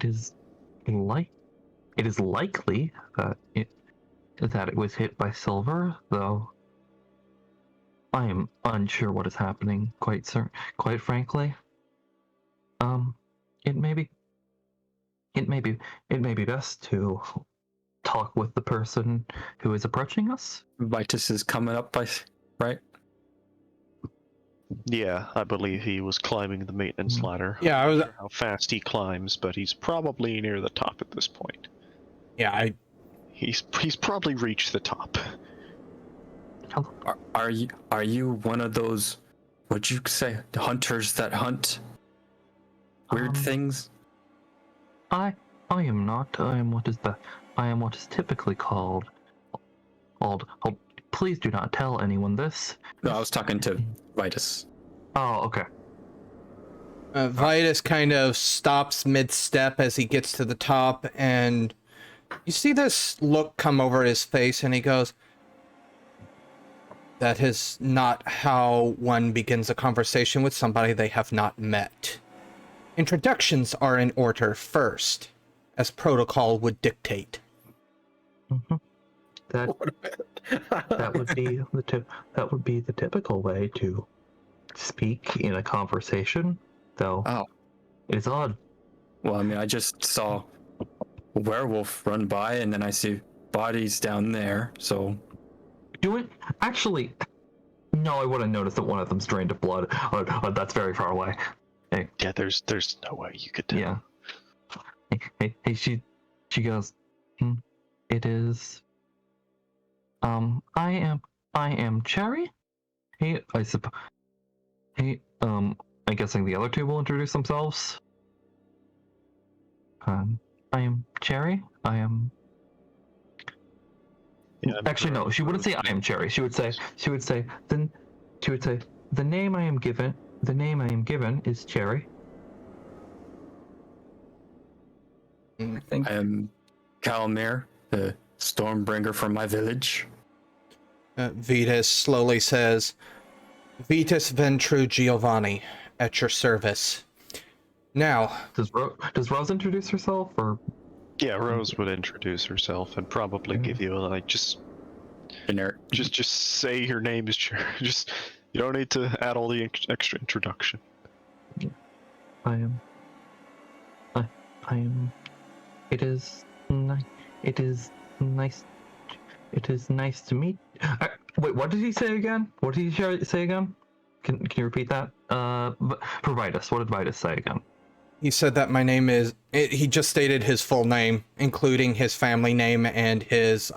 it is likely that it was hit by silver, though I am unsure what is happening. Quite frankly, it may be best to talk with the person who is approaching us. Vitus is coming up, right? Yeah, I believe he was climbing the maintenance ladder. Yeah, I'm not sure how fast he climbs, but he's probably near the top at this point. Yeah, He's probably reached the top. Are you one of those, what'd you say, hunters that hunt weird things? I am not. I am what is typically called. Oh, please do not tell anyone this. No, I was talking to Vitus. Oh, okay. Vitus kind of stops mid-step as he gets to the top, and you see this look come over his face, and he goes, "That is not how one begins a conversation with somebody they have not met. Introductions are in order first, as protocol would dictate." Mm-hmm. That would be the typical way to speak in a conversation, though. Oh. It's odd. Well, I mean, I just saw a werewolf run by, and then I see bodies down there, so... Actually, no, I wouldn't notice that one of them's drained of blood. That's very far away. Hey. Yeah, there's no way you could tell. Yeah. Hey, she goes, it is... I am Cherry? I'm guessing the other two will introduce themselves. I am Cherry. Yeah, actually, no, she wouldn't say I am Cherry. She would say, the name I am given is Cherry. I think I am Kalmir, the Stormbringer from my village. Vitus slowly says, "Vitus Ventru Giovanni, at your service." Now, does Rose introduce herself, or? Yeah, Rose would introduce herself and probably give you just say your name is just you don't need to add all the extra introduction. I am. It is nice to meet. Wait, what did he say again? What did he say again? Can you repeat that? For Vitus, what did Vitus say again? he said that my name is... He just stated his full name, including his family name and his,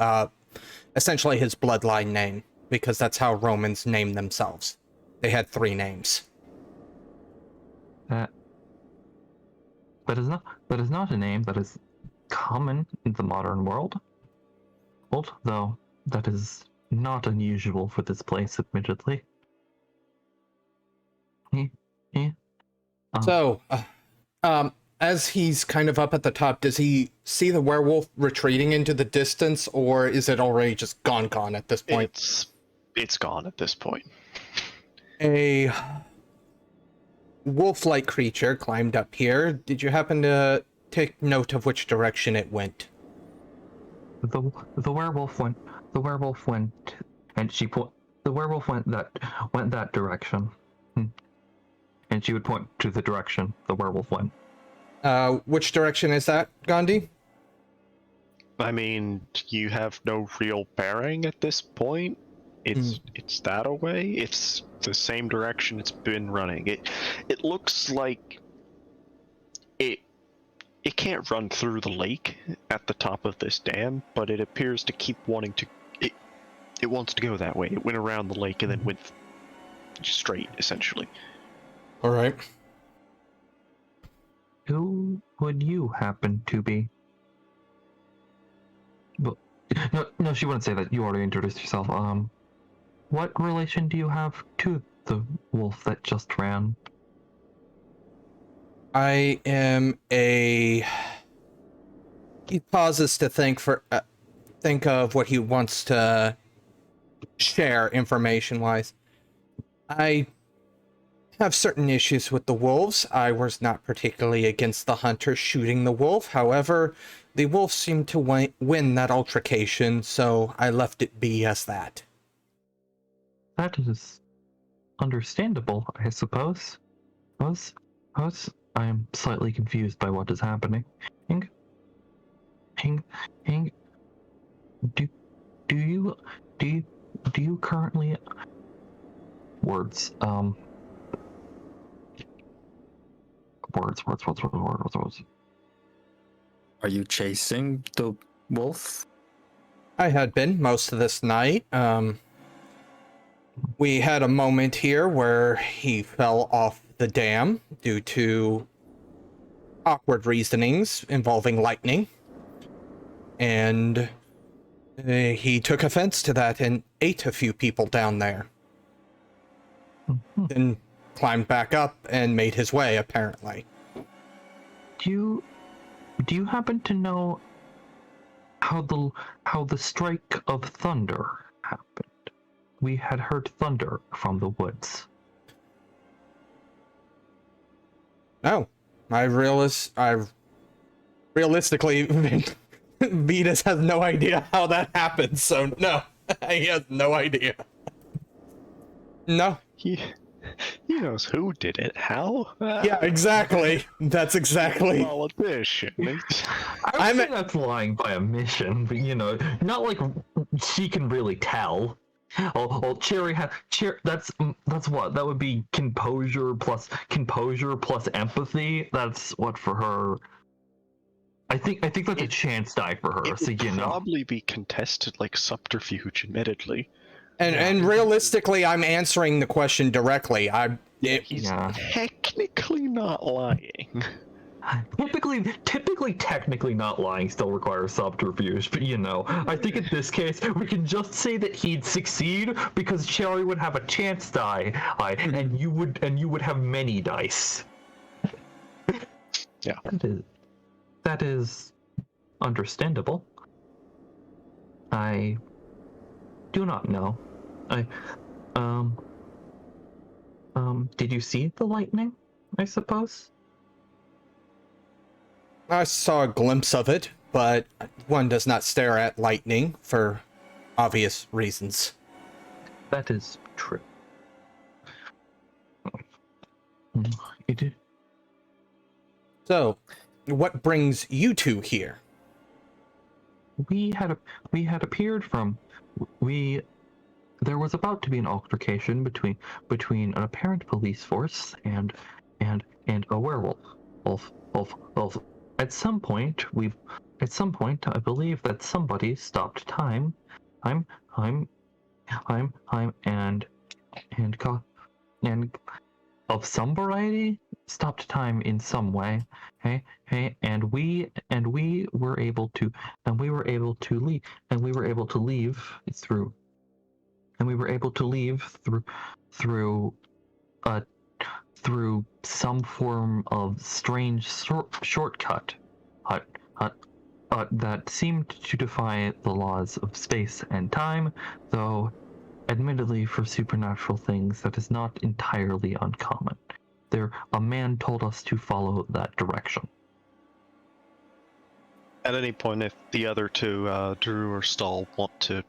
essentially his bloodline name, because that's how Romans named themselves. They had 3 names. That is not a name that is common in the modern world. Though that is not unusual for this place, admittedly. So, as he's kind of up at the top, does he see the werewolf retreating into the distance, or is it already just gone at this point? It's gone at this point. A wolf-like creature climbed up here. Did you happen to take note of which direction it went? The werewolf went, and the werewolf went that direction. And she would point to the direction the werewolf went. Which direction is that, Gandhi? I mean, you have no real bearing at this point. It's that away. It's the same direction it's been running. It looks like it can't run through the lake at the top of this dam, but it appears to keep wanting to. It wants to go that way. It went around the lake and then went straight, essentially. All right. Who would you happen to be? But no, she wouldn't say that. You already introduced yourself. What relation do you have to the wolf that just ran? I am a... He pauses to think of what he wants to share information-wise. I have certain issues with the wolves. I was not particularly against the hunter shooting the wolf. However, the wolf seemed to win that altercation, so I left it be as that. That is understandable, I suppose. I am slightly confused by what is happening. Do you currently words words. Are you chasing the wolf? I had been most of this night. We had a moment here where he fell off the dam due to awkward reasonings involving lightning. And he took offense to that and ate a few people down there. Then climbed back up and made his way, apparently. Do you happen to know how the strike of thunder happened? We had heard thunder from the woods. No, I realistically, Vitus has no idea how that happened, so no, he has no idea. No. He knows who did it. How? Yeah, exactly. That's exactly. Politician. I think that's lying by omission, but not like she can really tell. Oh, Cherry that's what? That would be composure plus empathy. That's what for her. I think that's a chance die for her. So probably be contested like subterfuge, admittedly. And realistically, I'm answering the question directly. He's technically not lying. Typically, technically not lying still requires subterfuge, but I think in this case we can just say that he'd succeed because Cherry would have a chance die, and you would have many dice. Yeah, that is understandable. I do not know. Did you see the lightning? I suppose. I saw a glimpse of it, but one does not stare at lightning for obvious reasons. That is true. It is. So, what brings you two here? We had appeared from. There was about to be an altercation between an apparent police force and a werewolf. At some point, I believe that somebody stopped time. And of some variety stopped time in some way. And we were able to leave through some form of strange shortcut that seemed to defy the laws of space and time, though admittedly for supernatural things that is not entirely uncommon. A man told us to follow that direction. At any point, if the other two, Drew or Stahl, want to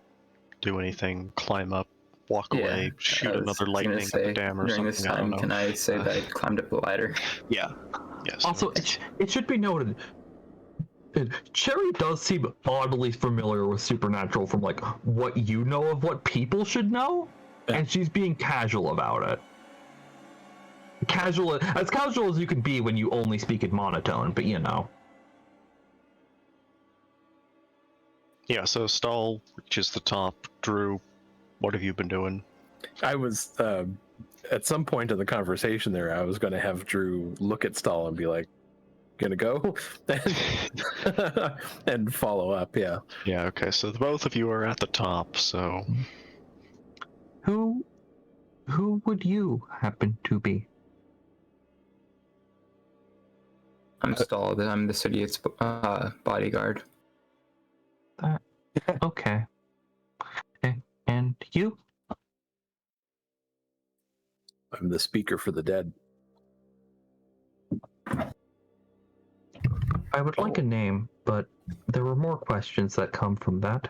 do anything, climb up, walk away, shoot another lightning at the dam or during something. This time, can I say that I climbed up the ladder? Yeah. Yes. Also, it should be noted, Cherry does seem oddly familiar with supernatural from like what you know of what people should know, and she's being casual about it. As casual as you can be when you only speak in monotone, but Yeah, so Stahl reaches the top. Drew, what have you been doing? I was, at some point in the conversation there, I was going to have Drew look at Stahl and be like, gonna go? And follow up, yeah. Yeah, okay, so the both of you are at the top, so... Who would you happen to be? I'm Stahl, I'm the city's bodyguard. Okay. And you? I'm the speaker for the dead. I would like a name, but there were more questions that come from that.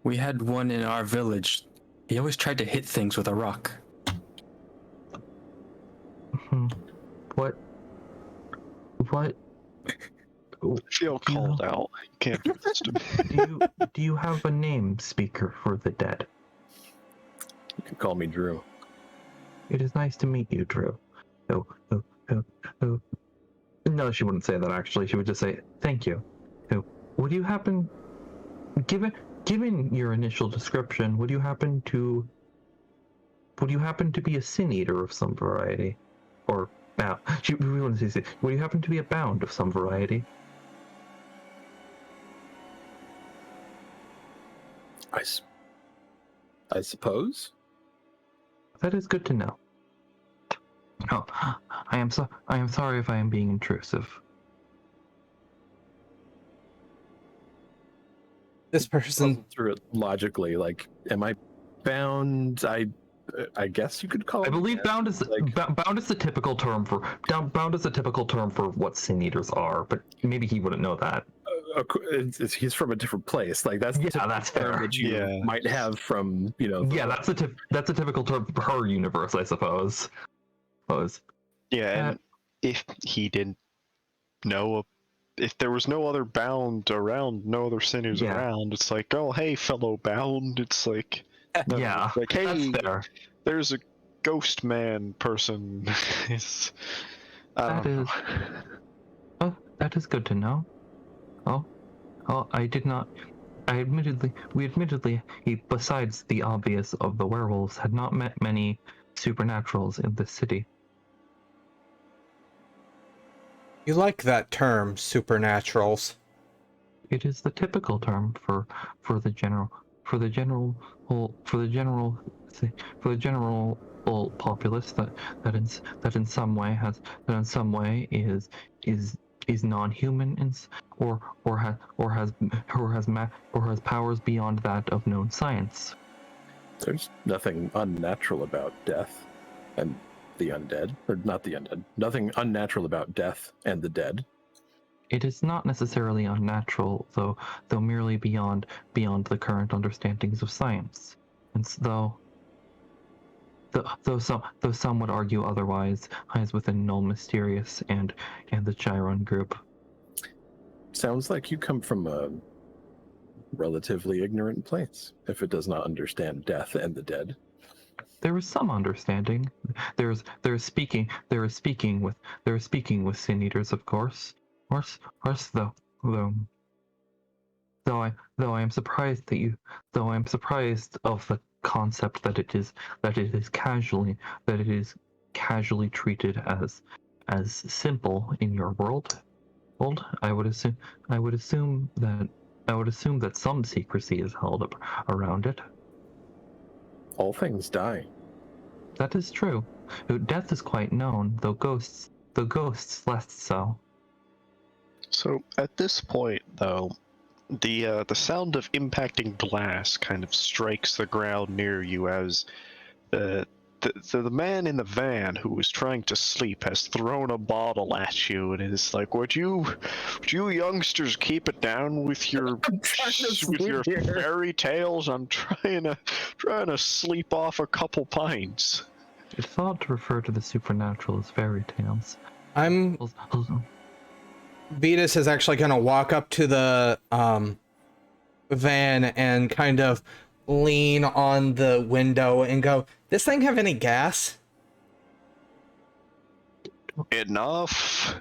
We had one in our village. He always tried to hit things with a rock. What? I feel called out. You can't do this to me. Do you have a name, speaker for the dead? You can call me Drew. It is nice to meet you, Drew. Oh. No, she wouldn't say that actually. She would just say, thank you. Oh, would you happen, given your initial description, would you happen to be a sin eater of some variety? Or, now, we wouldn't say sin. Would you happen to be a bound of some variety? I suppose. That is good to know. Oh, I am sorry if I am being intrusive. This person, Puzzled through it logically. Like, am I bound? I guess you could call it. I believe that. bound is bound is the typical term for bound is the typical term for what sin eaters are, but maybe he wouldn't know that. He's from a different place. Like that's the typical that's term fair. that you might have from Yeah, that's a typical term for her universe, I suppose. Yeah, and if he didn't know, if there was no other bound around, no other sinners around, it's like, oh, hey, fellow bound. It's like, no, yeah, it's like, hey, that's fair. There's a ghost man person. That is good to know. Oh, I did not. We admittedly, besides the obvious of the werewolves, had not met many supernaturals in this city. you like that term, supernaturals. It is the typical term for the general populace that in some way is non-human or has powers beyond that of known science. There's nothing unnatural about death and the undead, or not the undead. Nothing unnatural about death and the dead. It is not necessarily unnatural, though merely beyond the current understandings of science. And though some would argue otherwise, lies within Null Mysterious and the Chiron group. Sounds like you come from a relatively ignorant place, if it does not understand death and the dead. There is some understanding. There is speaking with sin eaters, of course. Though I am surprised of the concept that it is casually treated as simple in your world. I would assume that some secrecy is held up around it. All things die. That is true. Death is quite known, though ghosts less so. So at this point, though, the sound of impacting glass kind of strikes the ground near you as the man in the van who was trying to sleep has thrown a bottle at you and is like, would you youngsters keep it down with your fairy tales? I'm trying to sleep off a couple pints. It's thought to refer to the supernatural as fairy tales. Vitus is actually going to walk up to the van and kind of lean on the window and go, "This thing have any gas?" Enough.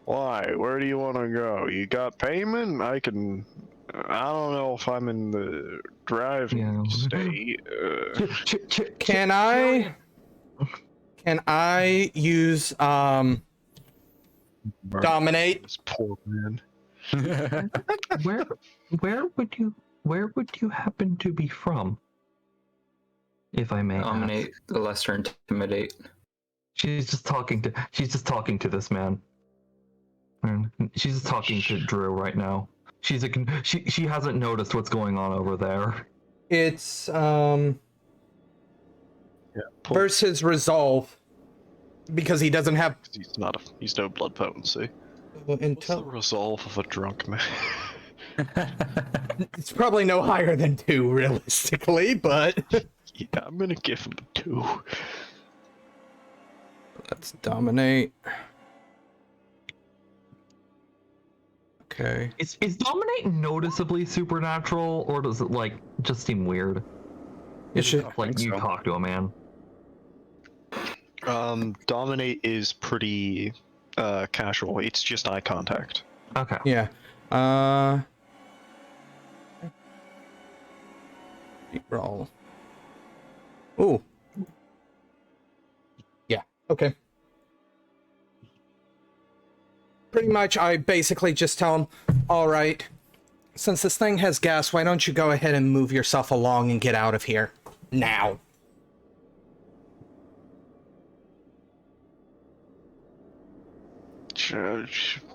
Why? Where do you want to go? You got payment? I don't know if I'm in the driving state. Can I use dominate? This poor man. Where would you happen to be from? If I may Dominate, ask. the lesser intimidate. She's just talking to this man. And she's just talking to Drew right now. She hasn't noticed what's going on over there. It's versus resolve, because he doesn't have He's no blood potency. What's the until resolve of a drunk man? it's probably no higher than 2 realistically, but Yeah, I'm gonna give him 2. let's dominate. Okay. Is dominate noticeably supernatural, or does it like just seem weird? It should, Like you so. talk to a man. Dominate is pretty casual. It's just eye contact. Okay. yeah. Roll. Ooh. Yeah, okay. Pretty much, I basically just tell him, all right, since this thing has gas, why don't you go ahead and move yourself along and get out of here? Now. You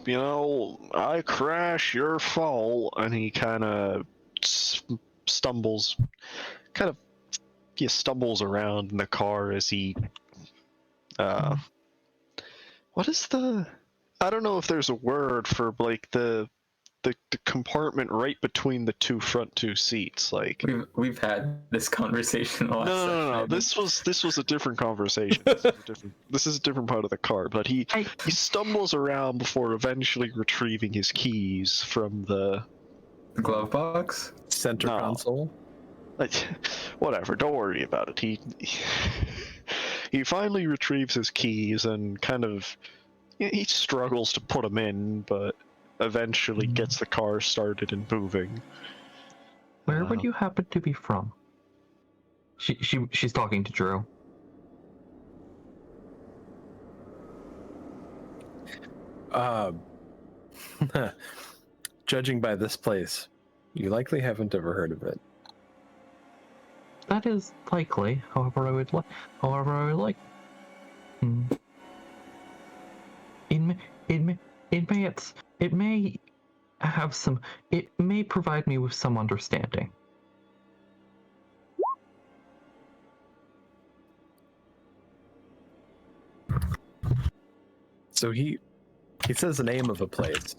know, I crash, your fault, and he kind of stumbles around in the car as he what is I don't know if there's a word for like the compartment right between the front two seats, like We've had this conversation a lot. no. This was a different conversation. This is a different part of the car, but he stumbles around before eventually retrieving his keys from the glove box. Center No. console. like, whatever, don't worry about it. He finally retrieves his keys and kind of he struggles to put them in, but eventually gets the car started and moving. Where would you happen to be from? She's talking to Drew. Judging by this place, you likely haven't ever heard of it. That is likely. However, I would like. It may have some. It may provide me with some understanding. So he says the name of a place,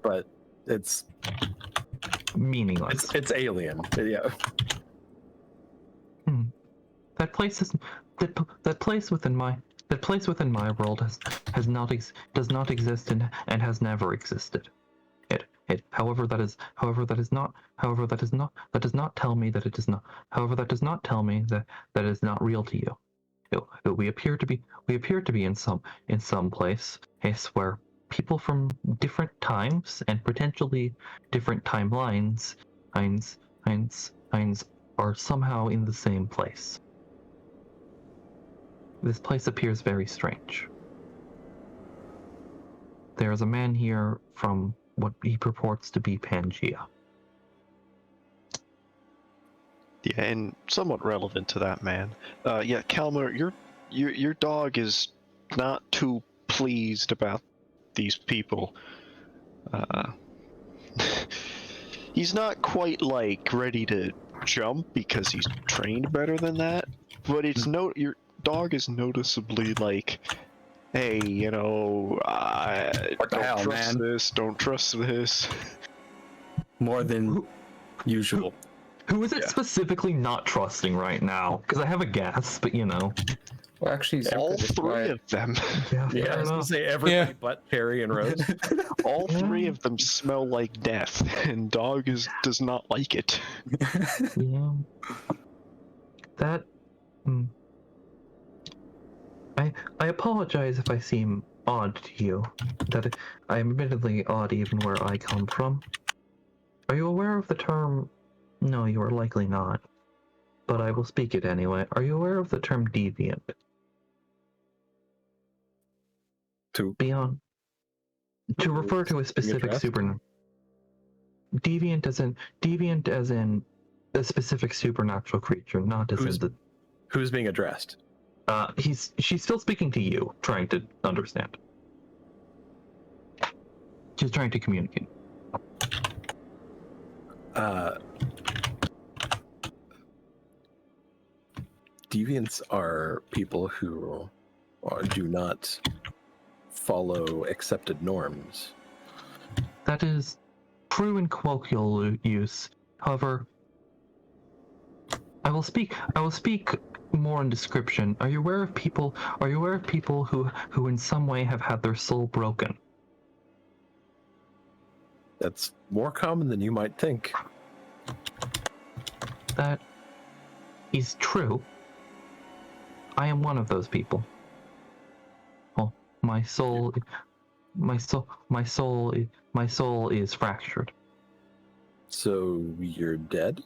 but it's Meaningless. it's alien. Yeah. That place is that place within my world does not exist and has never existed. However that does not tell me that it is not. However, that does not tell me that it is not real to you. We appear to be in some place where people from different times and potentially different timelines are somehow in the same place. This place appears very strange. There is a man here from what he purports to be Pangea. Yeah, and somewhat relevant to that man. Yeah, Kalmir, your dog is not too pleased about these people. He's not quite like ready to jump because he's trained better than that, but your dog is noticeably like, hey, you know, don't trust this. More than usual. Who is it specifically not trusting right now? Because I have a guess, but you know. Well, actually, All three of them. Yeah, Yeah, I was gonna say everybody but Perry and Rose. All three of them smell like death, and dog does not like it. Yeah. That. I apologize if I seem odd to you. That I am admittedly odd even where I come from. Are you aware of the term? No, you are likely not. But I will speak it anyway. Are you aware of the term deviant? To refer to a specific addressed? deviant as in a specific supernatural creature, not as in the. Who's being addressed? She's still speaking to you, trying to understand. She's trying to communicate. Do deviants are people who do not follow accepted norms. That is true in colloquial use. However, I will speak more in description. Are you aware of people who in some way have had their soul broken? That's more common than you might think. That is true. I am one of those people. Well, my soul is fractured. So you're dead?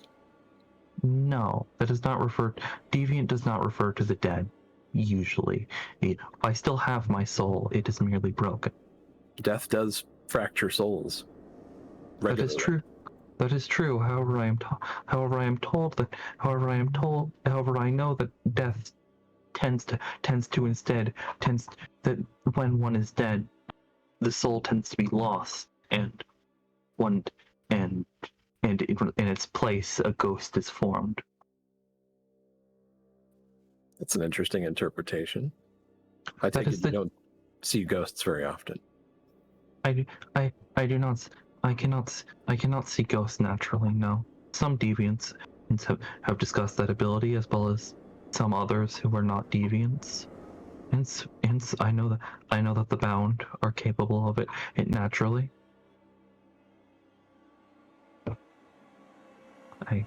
No, that does not refer. Deviant does not refer to the dead. Usually, I still have my soul. It is merely broken. Death does fracture souls. That is true. That is true. However, I know that death tends that when one is dead, the soul tends to be lost, and in its place, a ghost is formed. That's an interesting interpretation. I take it you don't see ghosts very often. I do not. I cannot see ghosts naturally. No. Some deviants have discussed that ability, as well as some others who are not deviants. Hence, I know that the bound are capable of it naturally. I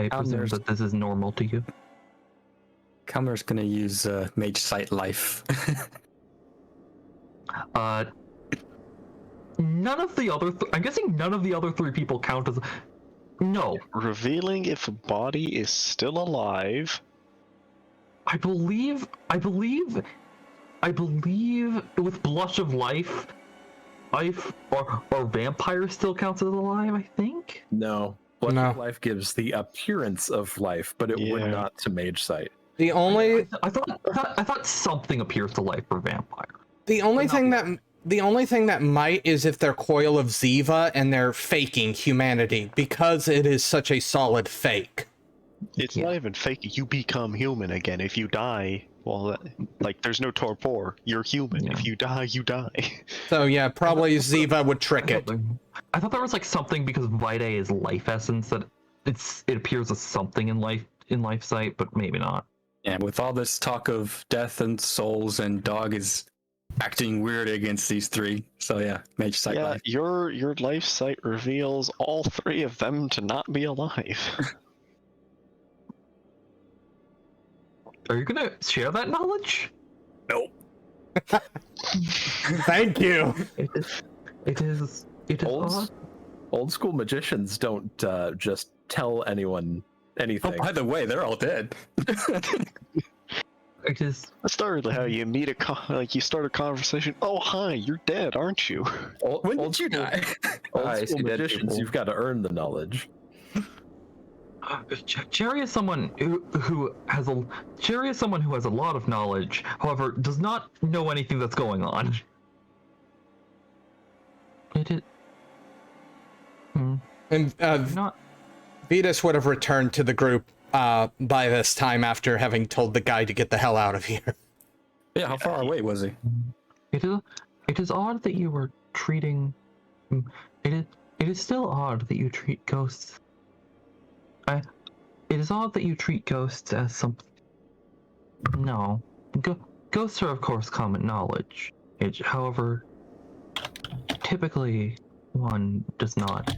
presume that this is normal to you. Kalmir's gonna use Mage Sight Life. None of the other. I'm guessing none of the other three people count as. No. Revealing if a body is still alive. I believe with Blush of Life, or Vampire still counts as alive, I think? No. Blush of Life gives the appearance of life, but it would not to Mage Sight. The only I thought something appears to life for Vampire. the only thing that might is if they're Coil of Ziva and they're faking humanity, because it is such a solid fake. It's not even fake. You become human again. If you die, well, like, there's no torpor. You're human. Yeah. If you die, you die. So yeah, probably Ziva would trick it. I thought there was like something because Vitae is life essence that it appears as something in life sight, but maybe not. And with all this talk of death and souls, and Dog is acting weird against these three. So yeah, Mage Sight Yeah, Life. your life sight reveals all three of them to not be alive. Are you gonna share that knowledge? Nope. Thank you. It is odd. Old school magicians don't just tell anyone anything. Oh, by the way, they're all dead. It is. That's not really how you meet you start a conversation. Oh, hi, you're dead, aren't you? When did you die? I Old school see dead magicians, people. you've got to earn the knowledge. Jerry is someone who has a lot of knowledge, however, does not know anything that's going on. It is. And Not. Vitus would have returned to the group by this time after having told the guy to get the hell out of here. Yeah, how far away was he? It is odd that you were treating. It is still odd that you treat ghosts. It is odd that you treat ghosts as something. No, ghosts are of course common knowledge. However, typically one does not.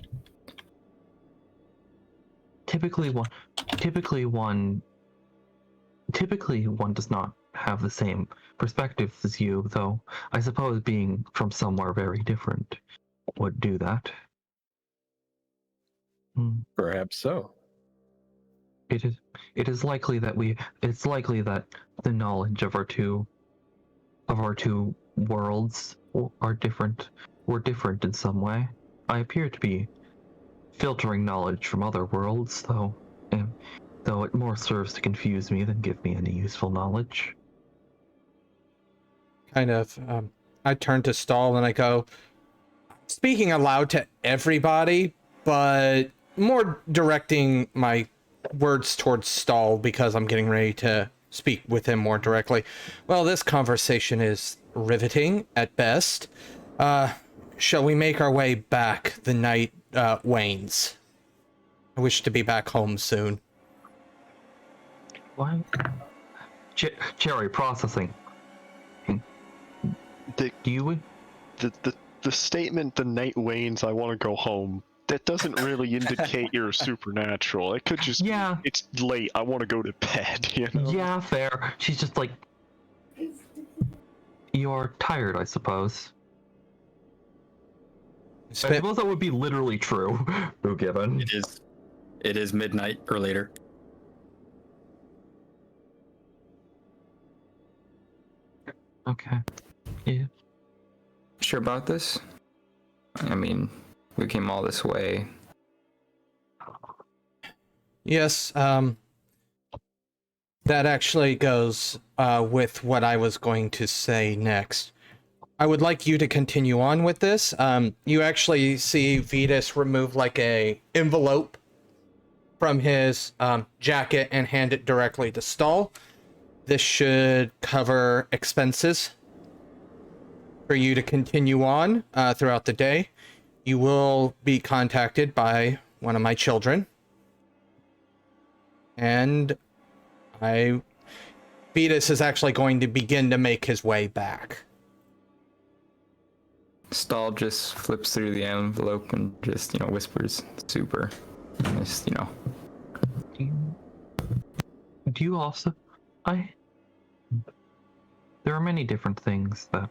Typically one does not have the same perspective as you, though I suppose being from somewhere very different would do that. Perhaps so. It is likely that the knowledge of our two worlds are different. We're different in some way. I appear to be filtering knowledge from other worlds, though it more serves to confuse me than give me any useful knowledge. Kind of, I turn to Stahl and I go, speaking aloud to everybody, but more directing my words towards Stahl because I'm getting ready to speak with him more directly. Well, this conversation is riveting at best. Shall we make our way back? The night wanes. I wish to be back home soon. Why? Cherry processing. The, Do you? the statement, the night wanes, I want to go home, that doesn't really indicate you're supernatural. It could just Yeah. be, it's late, I want to go to bed, you know? Yeah, fair. She's just like, you're tired, I suppose. I suppose that would be literally true, though given. It is midnight or later. Okay. Yeah. Sure about this? I mean, we came all this way. Yes, that actually goes with what I was going to say next. I would like you to continue on with this. You actually see Vitus remove like a envelope from his jacket and hand it directly to Stahl. This should cover expenses for you to continue on throughout the day. You will be contacted by one of my children. And Vitus is actually going to begin to make his way back. Stahl just flips through the envelope and just, whispers, super. Just, Do you also? There are many different things that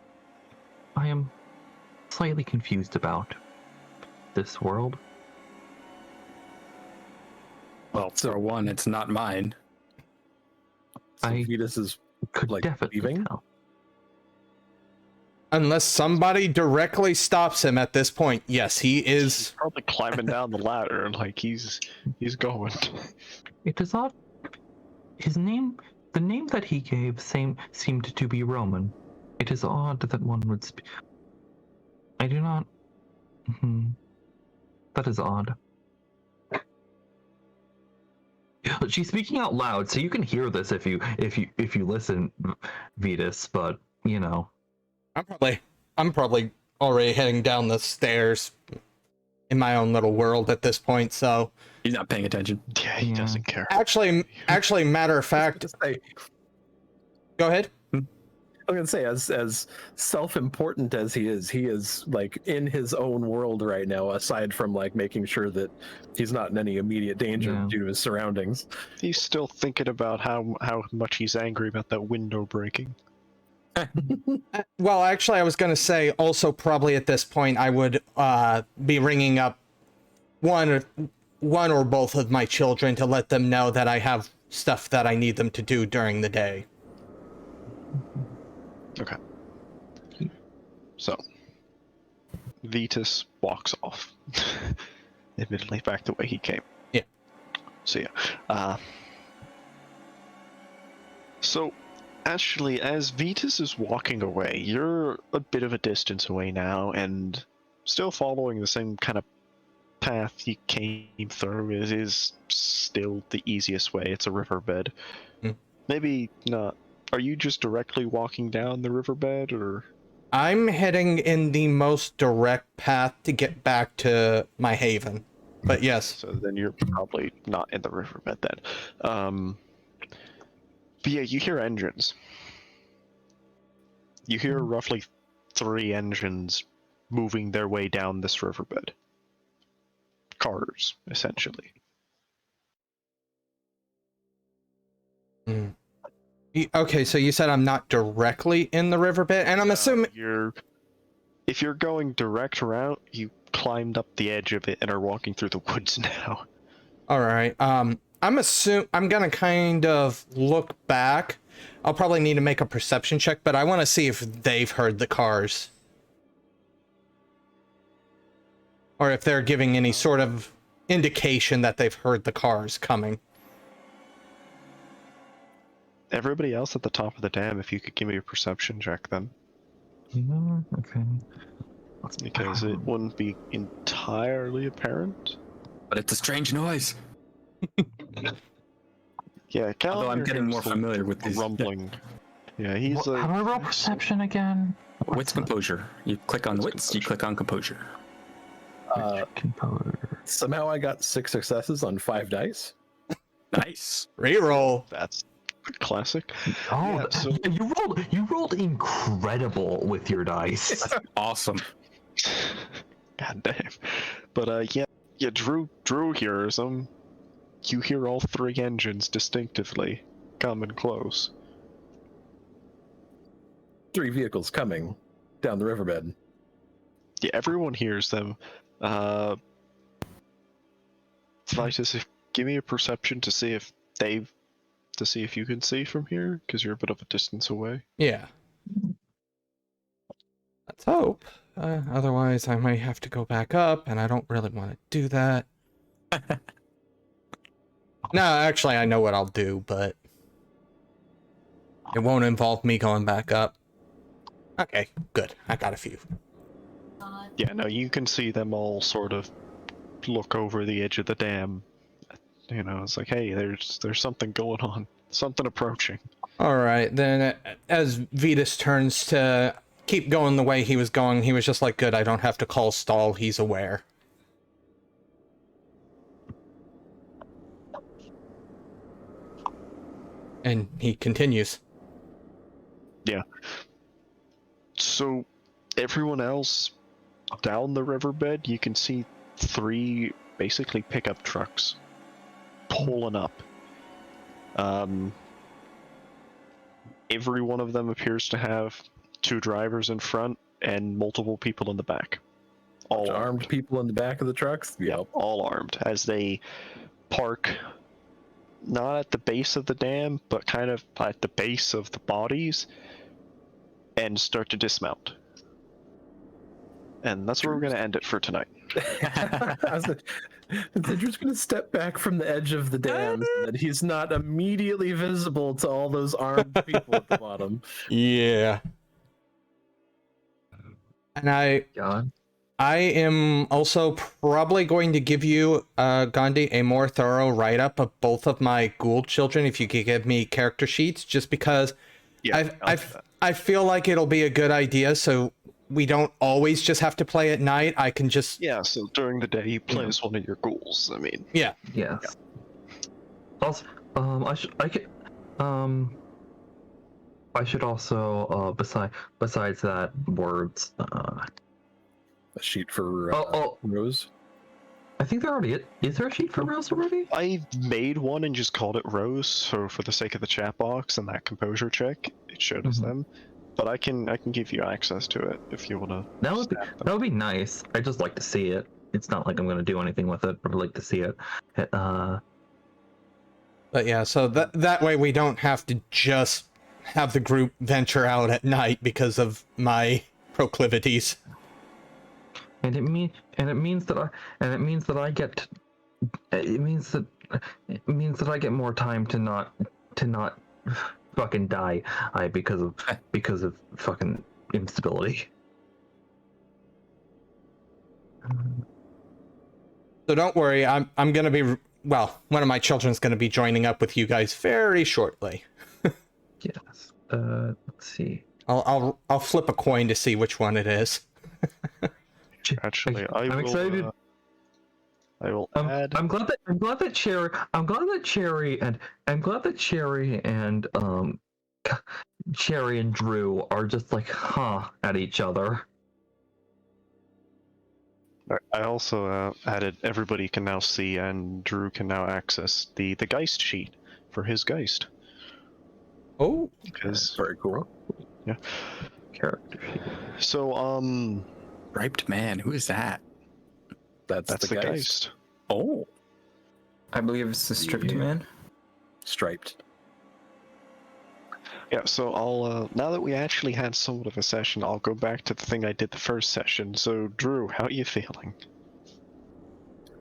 I am slightly confused about this world. Well, for one, it's not mine. So I Vitus is could like definitely leaving? tell. Unless somebody directly stops him at this point, yes, he He's is. probably climbing down the ladder, and like he's going. It is odd. His name, the name that he gave, seemed to be Roman. It is odd that one would speak. I do not. That is odd. She's speaking out loud, so you can hear this if you listen, Vitus. But you know, I'm probably already heading down the stairs in my own little world at this point. So He's not paying attention. Yeah, he doesn't care. actually, matter of fact, go ahead. I was gonna say, as self-important as he is like in his own world right now, aside from like making sure that he's not in any immediate danger Yeah. due to his surroundings. He's still thinking about how much he's angry about that window breaking. Well, actually, I was going to say also probably at this point I would be ringing up one or both of my children to let them know that I have stuff that I need them to do during the day. Okay. So, Vitus walks off. Admittedly, back the way he came. Yeah. So yeah. So, actually, as Vitus is walking away, you're a bit of a distance away now, and still following the same kind of path you came through. Is still the easiest way. It's a riverbed. Maybe not. Are you just directly walking down the riverbed, or? I'm heading in the most direct path to get back to my haven. But yes. So then you're probably not in the riverbed then. But yeah, you hear engines. You hear roughly 3 engines moving their way down this riverbed. Cars, essentially. Okay, so you said I'm not directly in the riverbed, and I'm assuming If you're going direct route, you climbed up the edge of it and are walking through the woods now. All right. I'm gonna kind of look back. I'll probably need to make a perception check, but I want to see if they've heard the cars, or if they're giving any sort of indication that they've heard the cars coming. Everybody else at the top of the dam, if you could give me a perception check then. Okay. Because it wouldn't be entirely apparent. But it's a strange noise. Yeah, Although I'm Kalmir getting hears more the familiar with these. rumbling. Yeah, he's What, like, how do I roll perception again? Wits composure. You click on Wits wits, you click on composure. Composure. Somehow I got 6 successes on 5 dice. Nice. Reroll. that's classic. Oh, Yeah, so- you rolled incredible with your dice. Awesome. God damn. But yeah, Drew hears them. You hear all 3 engines distinctively coming close. 3 vehicles coming down the riverbed. Yeah, everyone hears them. Vitus, give me a perception to see if you can see from here, because you're a bit of a distance away. Yeah. Let's hope. Otherwise, I might have to go back up, and I don't really want to do that. No, actually, I know what I'll do, but it won't involve me going back up. Okay, good. I got a few. Yeah, no, you can see them all sort of look over the edge of the dam. You know, it's like, hey, there's something going on, something approaching. All right, then as Vitus turns to keep going the way he was going, he was just like, good, I don't have to call Stahl, he's aware. And he continues. Yeah. So, everyone else down the riverbed, you can see 3 basically pickup trucks pulling up. Every one of them appears to have 2 drivers in front and multiple people in the back. All Armed people in the back of the trucks. Yep, all armed as they park not at the base of the dam, but kind of at the base of the bodies and start to dismount. And that's where we're going to end it for tonight. They're just going to step back from the edge of the dam so that he's not immediately visible to all those armed people at the bottom. Yeah. And God. I am also probably going to give you, Gandhi, a more thorough write-up of both of my ghoul children if you could give me character sheets, just because Yeah, I feel like it'll be a good idea, so we don't always just have to play at night. I can just... yeah, so during the day you play as one of your ghouls. I mean, Yeah. Yes. Also, I should also, besides that, words. A sheet for Rose. I think there already is there a sheet for Rose already? I made one and just called it Rose, so for the sake of the chat box and that composure check, it showed us them. But I can give you access to it if you want to. That would be nice. I just like to see it. It's not like I'm going to do anything with it, but I'd like to see it. But yeah, so that way we don't have to just have the group venture out at night because of my proclivities. And it means that I get more time to not fucking die because of fucking instability. So don't worry, I'm gonna be, well, one of my children's gonna be joining up with you guys very shortly. Yes. Let's see. I'll flip a coin to see which one it is. Actually, I'm excited. I will add. I'm glad that Cherry and Drew are just like at each other. I also added everybody can now see, and Drew can now access the Geist sheet for his Geist. Oh, Because Very cool. yeah. Character sheet. So Striped man, who is that? That's the the Geist. Geist. Oh, I believe it's the stripped man. Striped. Yeah, so I'll now that we actually had somewhat of a session, I'll go back to the thing I did the first session. So Drew, how are you feeling?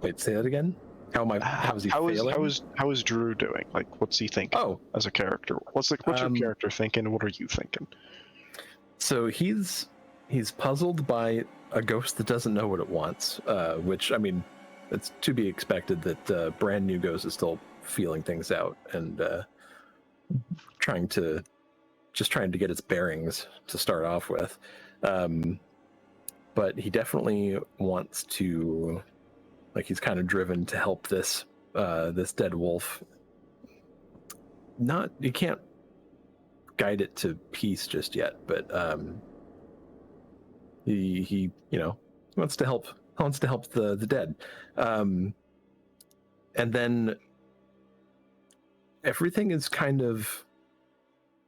Wait, say that again? How's he feeling? How is Drew doing? Like, what's he thinking as a character? What's your character thinking? What are you thinking? So he's puzzled by a ghost that doesn't know what it wants, which, I mean, it's to be expected that brand new Ghost is still feeling things out and trying to get its bearings to start off with. But he definitely wants to, like, he's kind of driven to help this this dead wolf. You can't guide it to peace just yet, but he wants to help the dead. And then everything is kind of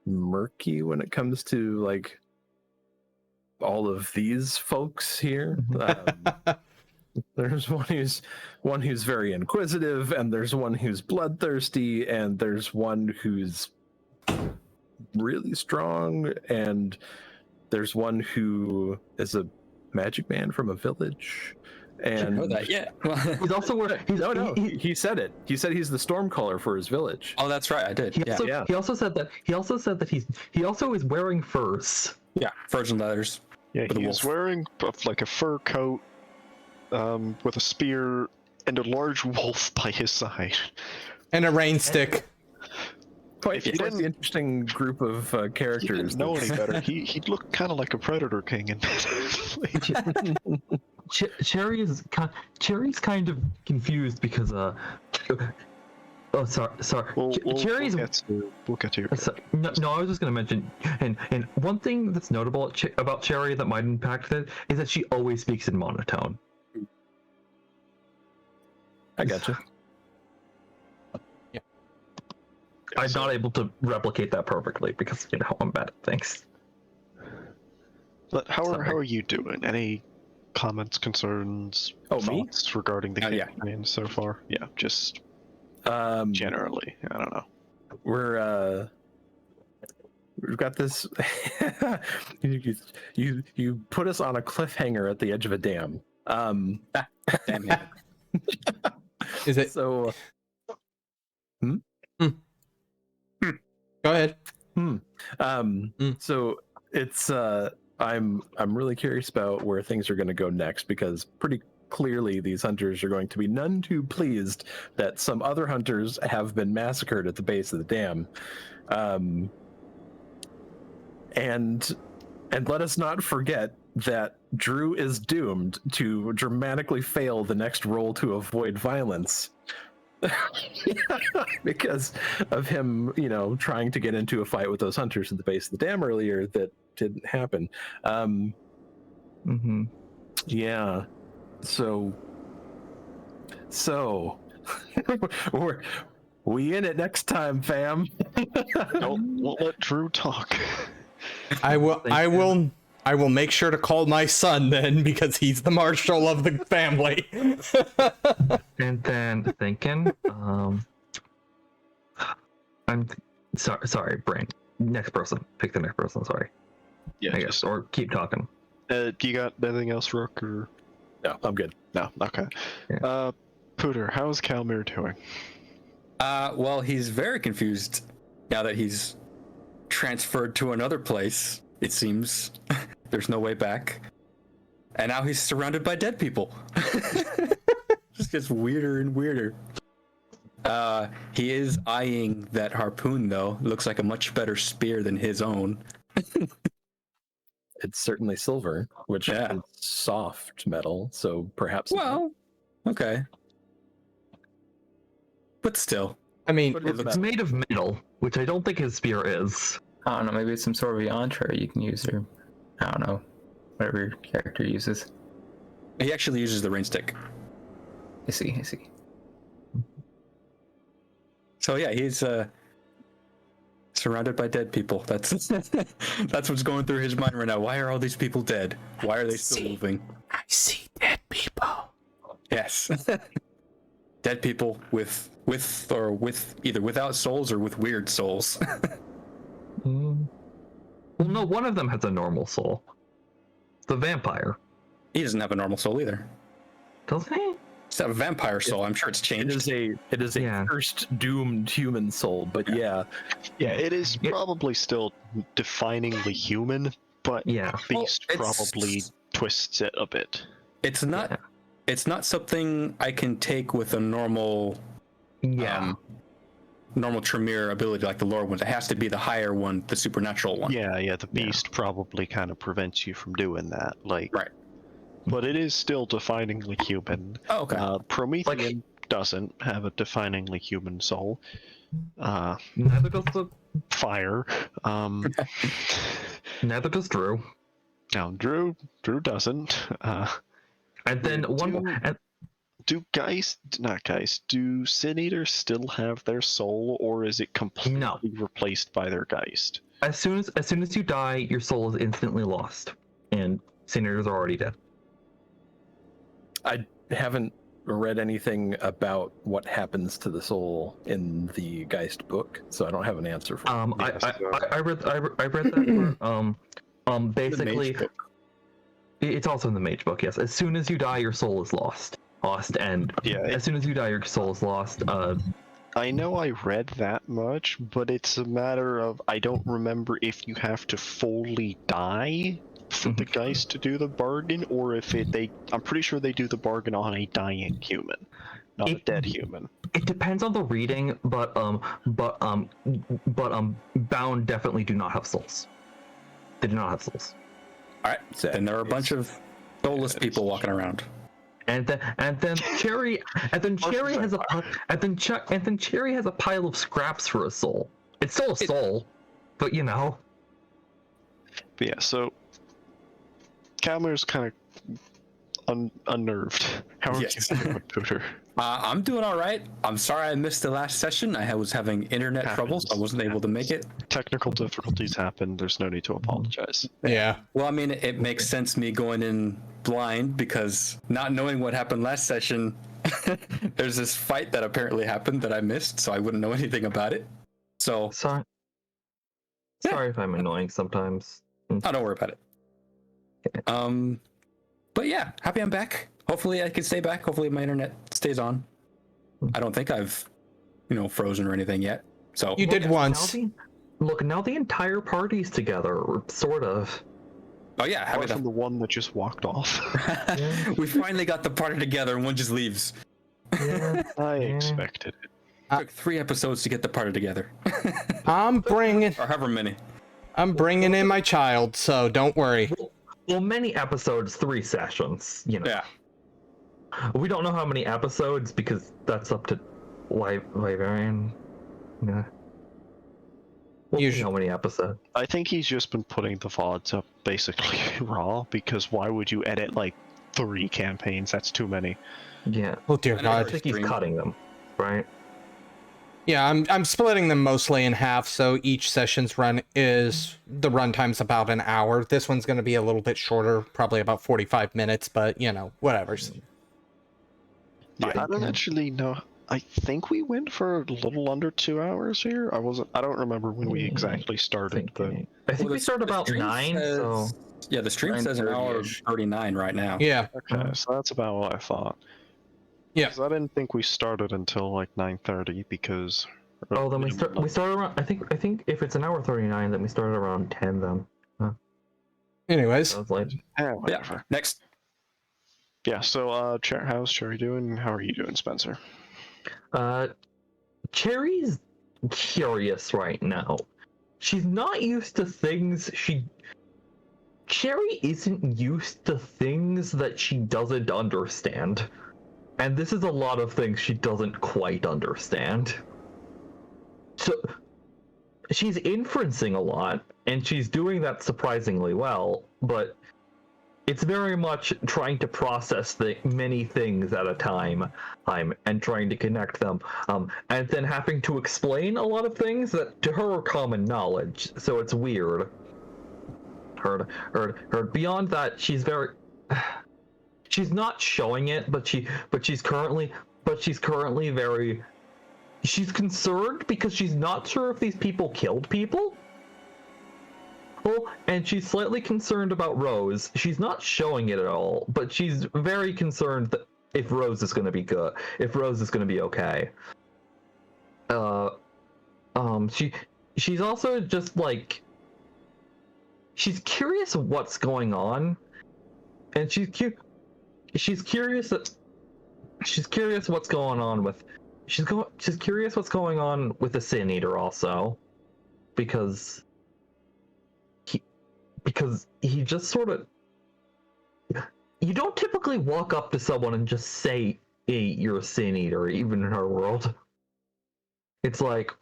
murky when it comes to like all of these folks here. There's one who's very inquisitive, and there's one who's bloodthirsty, and there's one who's really strong, and there's one who is a magic man from a village. And know that, yeah. he's also he said it. He said he's the Stormcaller for his village. Oh, that's right. I did. He also said that he also is wearing furs. Yeah, furs and leathers. Yeah, he's wearing like a fur coat with a spear and a large wolf by his side. And a rain stick. Quite the interesting group of characters. He didn't know any better. He looked kind of like a predator king. Cherry's kind of confused because oh, sorry. We'll Cherry's get to your no, I was just gonna mention, and one thing that's notable about Cherry that might impact it is that she always speaks in monotone. I gotcha. Yeah. I'm not able to replicate that perfectly because I'm bad at things. But how are you doing? Any comments, concerns, thoughts regarding the campaign so far? Yeah, just generally. I don't know. We've got this. you put us on a cliffhanger at the edge of a dam. Damn it. Is it so? Go ahead. So it's I'm really curious about where things are going to go next, because pretty clearly these hunters are going to be none too pleased that some other hunters have been massacred at the base of the dam. And let us not forget that Drew is doomed to dramatically fail the next roll to avoid violence. Because of him, trying to get into a fight with those hunters at the base of the dam earlier that didn't happen. Yeah. So we in it next time, fam. We'll let Drew talk. I will make sure to call my son then, because he's the marshal of the family. And then thinking, I'm sorry, brain. Next person. Pick the next person. Sorry. Yeah, I guess, or keep talking. Do you got anything else, Rook? Or No, I'm good. no? Okay. Yeah. Pooter, how's Kalmir doing? Well, he's very confused now that he's transferred to another place. It seems there's no way back, and now he's surrounded by dead people. Just gets weirder and weirder. He is eyeing that harpoon, though. Looks like a much better spear than his own. It's certainly silver, which is soft metal, so perhaps. Well, okay, but still, I mean, It's made of metal, which I don't think his spear is. I don't know, maybe it's some sort of entree you can use, or I don't know, whatever your character uses. he actually uses the rain stick. I see. So yeah, he's surrounded by dead people. That's what's going through his mind right now. Why are all these people dead? Why are they still moving? I see dead people. Yes. Dead people with either without souls or with weird souls. Well, no, one of them has a normal soul. The vampire. He doesn't have a normal soul either. Doesn't he? It's a vampire soul. I'm sure it's changed. It is a cursed, doomed human soul, but yeah, it is probably still definingly human, but Yeah. Beast Well, probably twists it a bit. It's not it's not something I can take with a normal normal Tremere ability like the lower ones. It has to be the higher one, the supernatural one. Yeah, the beast probably kind of prevents you from doing that. Like, Right. But it is still definingly human. Oh, okay. Promethean doesn't have a definingly human soul. Neither does the Fire. neither does Drew. No, Drew doesn't. And then one more. And Do Sin Eaters still have their soul, or is it completely replaced by their Geist? as soon as you die, your soul is instantly lost, and Sin-Eaters are already dead. I haven't read anything about what happens to the soul in the Geist book, so I don't have an answer for I read that for, basically it's also in the Mage book. Yes, as soon as you die, your soul is lost, and as soon as you die, your soul is lost. I know I read that much, but it's a matter of I don't remember if you have to fully die for the Geist to do the bargain, or if I'm pretty sure they do the bargain on a dying human, not a dead human. It depends on the reading, but Bound definitely do not have souls. They do not have souls. All right. Then there are a bunch of soulless people walking around. And then Cherry has a pile of scraps for a soul. It's still a soul, but you know. But yeah, so Kalmir's kind of unnerved. How are you doing, Pooter? I'm doing all right. I'm sorry I missed the last session. I was having internet troubles. I wasn't able to make it. Technical difficulties happen. There's no need to apologize. Yeah. Well, I mean, it makes sense me going in blind because not knowing what happened last session, there's this fight that apparently happened that I missed, so I wouldn't know anything about it. So Sorry if I'm annoying sometimes. Oh, don't worry about it. But yeah, happy I'm back. Hopefully I can stay back. Hopefully my internet stays on. I don't think I've, frozen or anything yet. So You did once. Now the entire party's together, or sort of. Oh yeah, happy Apart from the one that just walked off. We finally got the party together and one just leaves. Yeah, I expected it. It took 3 episodes to get the party together. I'm bringing Or however many. in my child, so don't worry. Well, many episodes, 3 sessions, Yeah. We don't know how many episodes because that's up to Wyverian. Yeah. We'll see how many episodes. I think he's just been putting the VODs up basically raw, because why would you edit like 3 campaigns? That's too many. Yeah. Oh dear I God. think he's cutting them, right? Yeah, I'm splitting them mostly in half, so each session's the runtime's about an hour. This one's going to be a little bit shorter, probably about 45 minutes, but whatever. Yeah, I don't actually know. I think we went for a little under 2 hours here. I don't remember when we exactly started. I think we started about 9. So Yeah, the stream says an hour 39 right now. Yeah. Okay, so that's about what I thought. Yeah. 'Cause I didn't think we started until like 9:30 because. then we started around. I think if it's an hour 39, then we started around 10. Then. Anyways. That was late. Yeah, whatever. Yeah. Next. Yeah. So, how's Cherry doing? How are you doing, Spencer? Cherry's curious right now. She's not used to things. Cherry isn't used to things that she doesn't understand. And this is a lot of things she doesn't quite understand. So she's inferencing a lot, and she's doing that surprisingly well, but it's very much trying to process many things at a time, and trying to connect them, and then having to explain a lot of things that to her are common knowledge. So it's weird. Her beyond that, she's not showing it, but she's currently very. She's concerned because she's not sure if these people killed people. Well, and she's slightly concerned about Rose. She's not showing it at all, but she's very concerned that if Rose is going to be good, if Rose is going to be okay. She's also just like, she's curious what's going on, and she's curious that she's curious what's going on with she's curious what's going on with the Sin Eater also, because he just sort of, you don't typically walk up to someone and just say, hey, you're a Sin Eater, even in our world. It's like,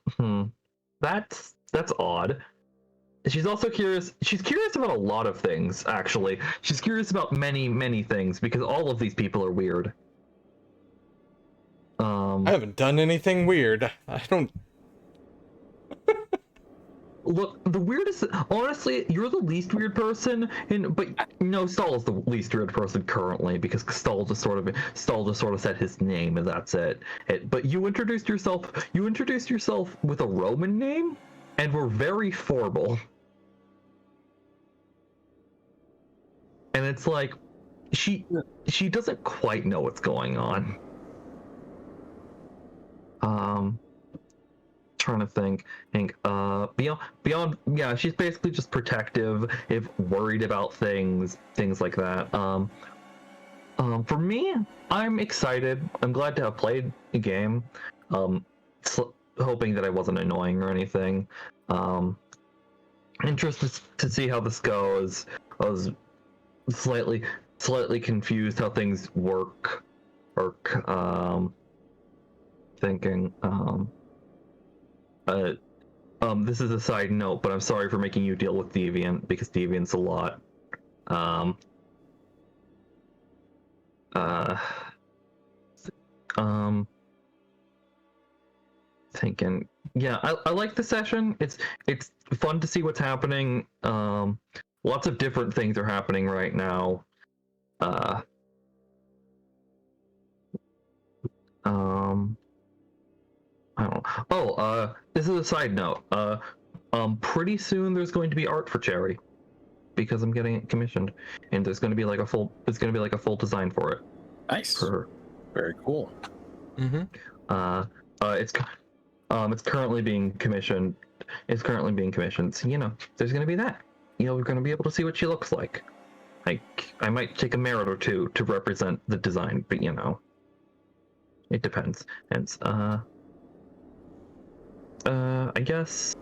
that's odd. She's also curious. She's curious about a lot of things, actually. She's curious about many things, because all of these people are weird. I haven't done anything weird. I don't. Look, the weirdest. Honestly, you're the least weird person, but no, Stahl is the least weird person currently, because Stahl just sort of said his name and that's it. But you introduced yourself. You introduced yourself with a Roman name, and were very formal. And it's like, she doesn't quite know what's going on. Trying to think. Beyond, yeah, she's basically just protective, if worried about things like that. For me, I'm excited. I'm glad to have played the game. Hoping that I wasn't annoying or anything. Interested to see how this goes. I was slightly confused how things work. Thinking. This is a side note, but I'm sorry for making you deal with Deviant, because Deviant's a lot. Thinking, yeah, I like the session. It's fun to see what's happening. Lots of different things are happening right now. I don't know. Oh, this is a side note. Pretty soon there's going to be art for Cherry, because I'm getting it commissioned, and there's going to be like a full design for it. Nice. Very cool. It's currently being commissioned. So, there's going to be that. We're going to be able to see what she looks like. Like, I might take a merit or two to represent the design, but it depends. And I guess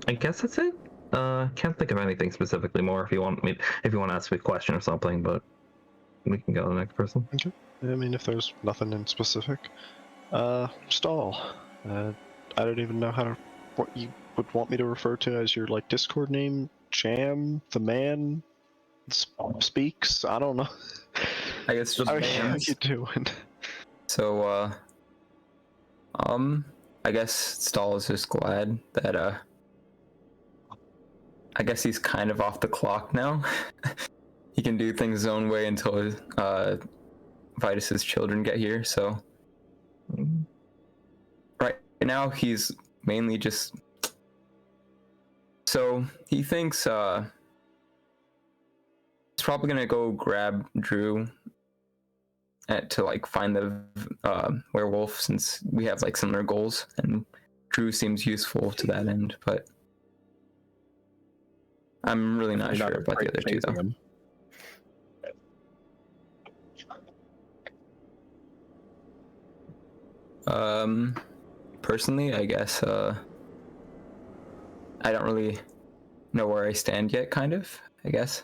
that's it. Can't think of anything specifically more. If you want to ask me a question or something, but we can go to the next person. Okay. I mean, if there's nothing in specific, Stahl. I don't even know what you would want me to refer to as your Discord name. Jam, the man speaks. I don't know. I guess just How you doing? So, I guess Stahl is just glad that, I guess he's kind of off the clock now. He can do things his own way until, Vitus's children get here, so. Right now, he's mainly just. So, he thinks, he's probably gonna go grab Drew to find the werewolf, since we have similar goals, and Drew seems useful to that end, but I'm really not sure about the other two though. Personally, I guess I don't really know where I stand yet, kind of, I guess.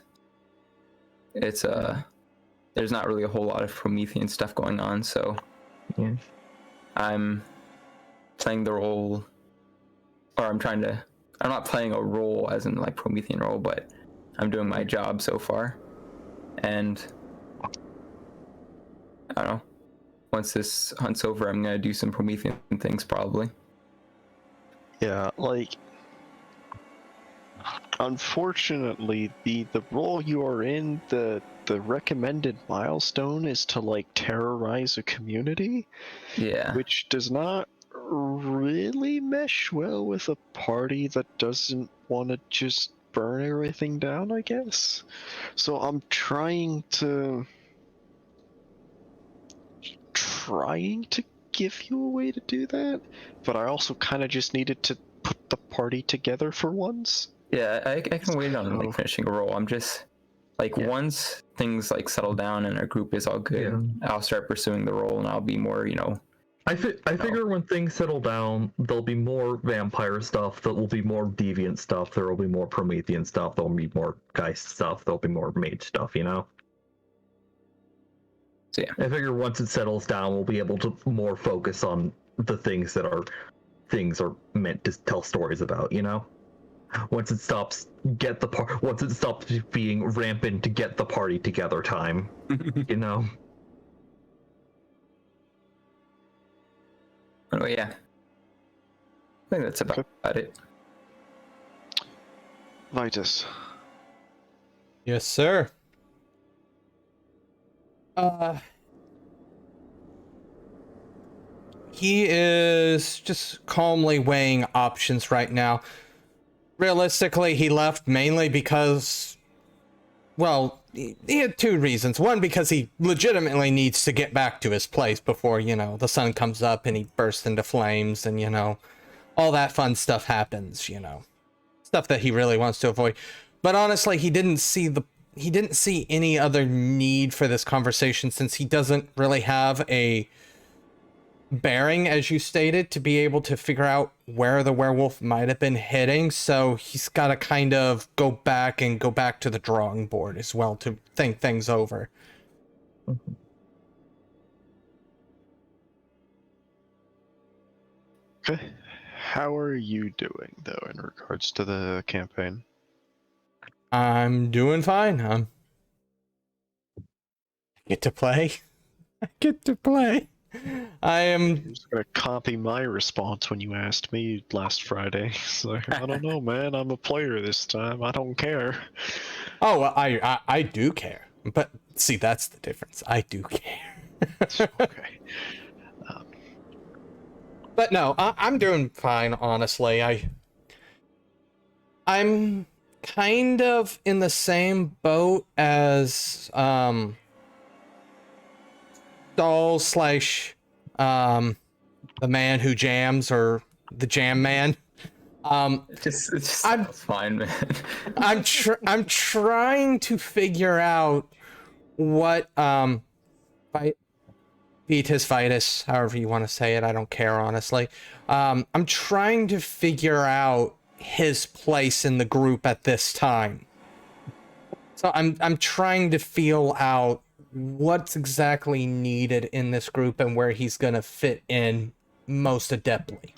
It's there's not really a whole lot of Promethean stuff going on, so yeah. I'm playing the role, or I'm not playing a role as in Promethean role, but I'm doing my job so far. And I don't know, once this hunt's over, I'm gonna do some Promethean things probably. Yeah, unfortunately, the role you are in, the recommended milestone is to terrorize a community. Yeah. Which does not really mesh well with a party that doesn't want to just burn everything down, I guess. So I'm trying to give you a way to do that, but I also kind of just needed to put the party together for once. Yeah, I can wait on finishing a role. I'm just Like once things like settle down and our group is all good, I'll start pursuing the role and I'll be more, I figure when things settle down, there'll be more vampire stuff, there will be more Deviant stuff, there will be more Promethean stuff, there'll be more Geist stuff, there'll be more Mage stuff, you know? So yeah. I figure once it settles down, we'll be able to more focus on the things are meant to tell stories about, you know? Once it stops being rampant to get the party together time, you know? Oh yeah. I think that's about it. Vitus. Yes, sir. He is just calmly weighing options right now. Realistically, he left mainly because, well, he had two reasons. One, because he legitimately needs to get back to his place before, the sun comes up and he bursts into flames and, all that fun stuff happens, stuff that he really wants to avoid. But honestly, he didn't see any other need for this conversation since he doesn't really have a bearing, as you stated, to be able to figure out where the werewolf might have been hitting. So he's got to kind of go back to the drawing board as well to think things over. Okay. How are you doing, though, in regards to the campaign? I'm doing fine. I get to play. I am just gonna copy my response when you asked me last Friday. So I don't know, man. I'm a player this time. I don't care. Oh, well, I do care. But see, that's the difference. I do care. Okay. But no, I'm doing fine, honestly. I'm kind of in the same boat as Stahl slash the man who jams, or the jam man. It's fine, man. I'm trying to figure out what Vitus, however you want to say it, I don't care, honestly. I'm trying to figure out his place in the group at this time. So I'm trying to feel out what's exactly needed in this group and where he's gonna fit in most adeptly.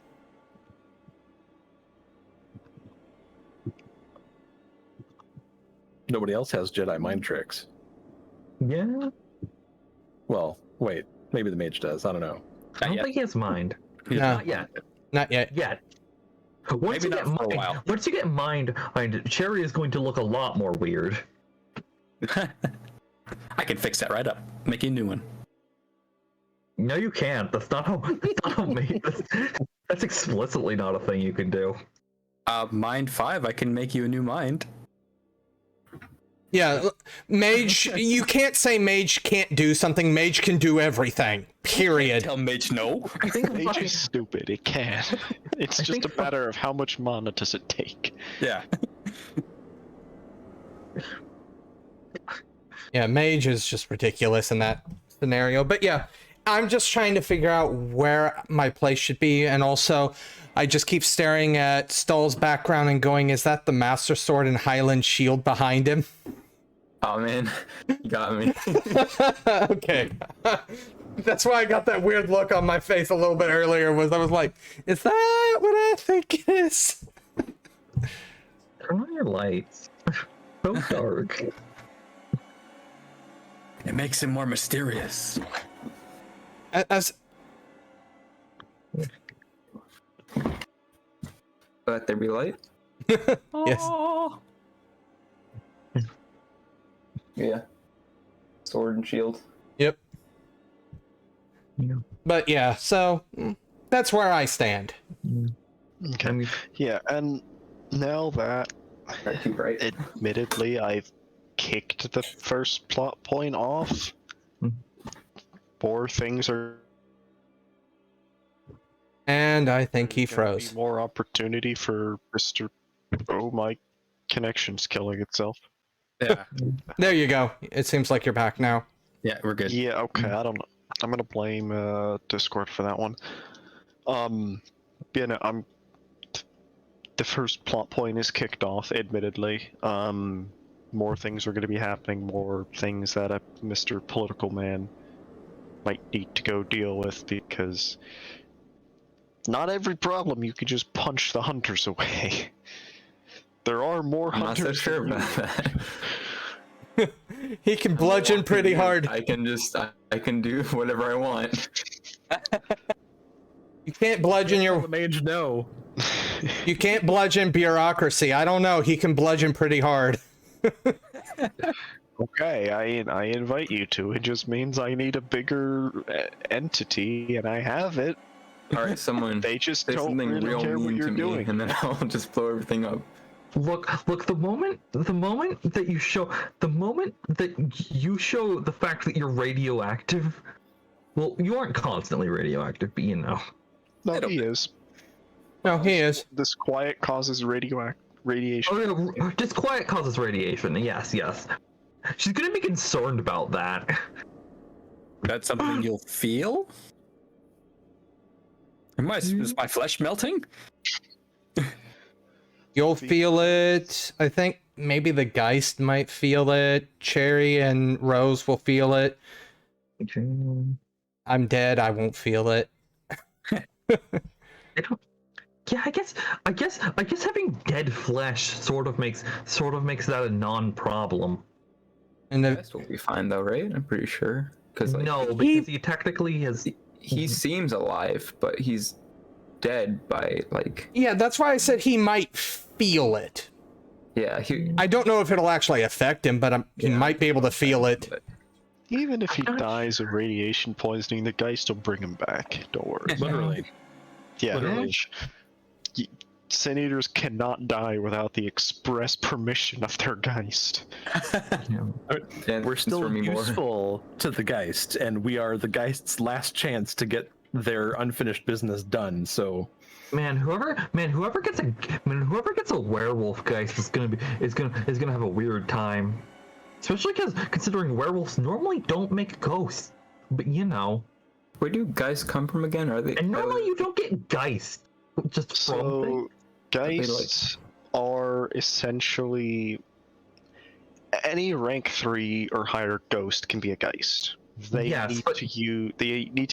Nobody else has Jedi mind tricks. Yeah. Well, wait. Maybe the mage does. I don't know. I don't think he has mind. No. Not yet. Not yet. Yet. Once Maybe you not get for a mind, while. once you get mind, Cherry is going to look a lot more weird. I can fix that right up. Make you a new one. No, you can't. That's not how. That's explicitly not a thing you can do. Mind 5, I can make you a new mind. Yeah, Mage, you can't say Mage can't do something. Mage can do everything. Period. Tell Mage no. I think Mage is stupid. It can. It's just a matter of how much mana does it take. Yeah. Yeah, Mage is just ridiculous in that scenario. But yeah, I'm just trying to figure out where my place should be. And also, I just keep staring at Stahl's background and going, is that the Master Sword and Highland Shield behind him? Oh man, you got me. Okay. That's why I got that weird look on my face a little bit earlier, was I was like, is that what I think it is? Turn on your lights. So dark. It makes him more mysterious. As Let there be light. yes. Yeah. Sword and shield. Yep. Yeah. But yeah, so that's where I stand. Okay. I mean, Yeah, and now that, Not too bright. admittedly, I've kicked the first plot point off, more things are And I think he gonna be froze. more opportunity for Mr. Oh, my connection's killing itself. Yeah. There you go. It seems like you're back now. Yeah, we're good. Yeah, okay, I don't know. I'm gonna blame Discord for that one. Yeah, no, the first plot point is kicked off, admittedly. More things are gonna be happening, more things that a Mr. Political Man might need to go deal with, because not every problem you can just punch the hunters away. There are more I'm not so hunters. sure than you. about that. He can bludgeon pretty hard. I can do whatever I want. You can't bludgeon Tell your. the mage no. You can't bludgeon bureaucracy. I don't know. He can bludgeon pretty hard. Okay, I invite you to. It just means I need a bigger entity, and I have it. All right, someone They just say don't something really real care what mean you're to me, doing. and then I'll just blow everything up. Look, the moment that you show the fact that you're radioactive, well, you aren't constantly radioactive, but you know. No, he is. No, he is. This quiet causes radiation. Oh, yeah, disquiet causes radiation. Yes. She's gonna be concerned about that. That's something you'll feel? Is my flesh melting? You'll feel it. I think maybe the Geist might feel it. Cherry and Rose will feel it. I'm dead. I won't feel it. Yeah, I guess having dead flesh sort of makes that a non-problem. And the, Geist will be fine though, right? I'm pretty sure. Because like, No, because he technically has. he seems alive, but he's dead by like. yeah, that's why I said he might feel it. Yeah, he. I don't know if it'll actually affect him, but he might be able to feel it. But Even if he dies of radiation poisoning, the Geist will bring him back. Don't worry. Literally. Yeah. Literally. Sin Eaters cannot die without the express permission of their Geist. yeah, We're still for me more. useful to the Geist, and we are the Geist's last chance to get their unfinished business done. So, Whoever gets a werewolf Geist is gonna have a weird time, especially considering werewolves normally don't make ghosts, but you know. Where do Geists come from again? Are they? And normally you don't get Geist just from things. So, Geists are essentially any rank 3 or higher ghost can be a Geist. They Yes, need but- to